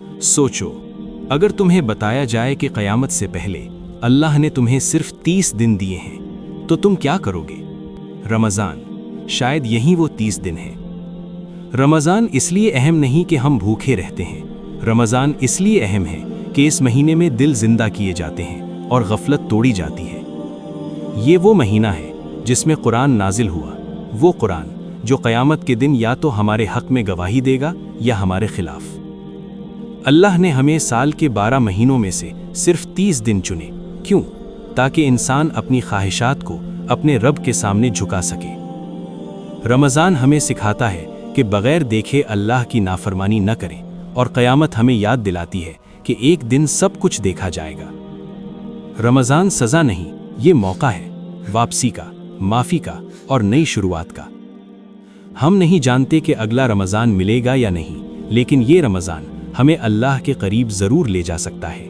सोचो, अगर तुम्हें बताया जाए कि क़यामत से पहले अल्लाह ने तुम्हें सिर्फ 30 दिन दिए हैं, तो तुम क्या करोगे? रमज़ान, शायद यही वो 30 दिन हैं। रमज़ान इसलिए अहम नहीं कि हम भूखे रहते हैं, रमज़ान इसलिए अहम है कि इस महीने में दिल जिंदा किए जाते हैं और गफलत तोड़ी जाती है। ये वो महीना है जिसमें कुरान नाजिल हुआ, वो कुरान जो क़यामत के दिन या तो हमारे हक़ में गवाही देगा या हमारे खिलाफ। अल्लाह ने हमें साल के 12 महीनों में से सिर्फ 30 दिन चुने। क्यों? ताकि इंसान अपनी ख्वाहिशात को अपने रब के सामने झुका सके। रमज़ान हमें सिखाता है कि बग़ैर देखे अल्लाह की नाफरमानी न करें, और क़यामत हमें याद दिलाती है कि एक दिन सब कुछ देखा जाएगा। रमज़ान सज़ा नहीं, ये मौका है वापसी का, माफ़ी का और नई शुरुआत का। हम नहीं जानते कि अगला रमज़ान मिलेगा या नहीं, लेकिन ये रमज़ान हमें अल्लाह के करीब ज़रूर ले जा सकता है।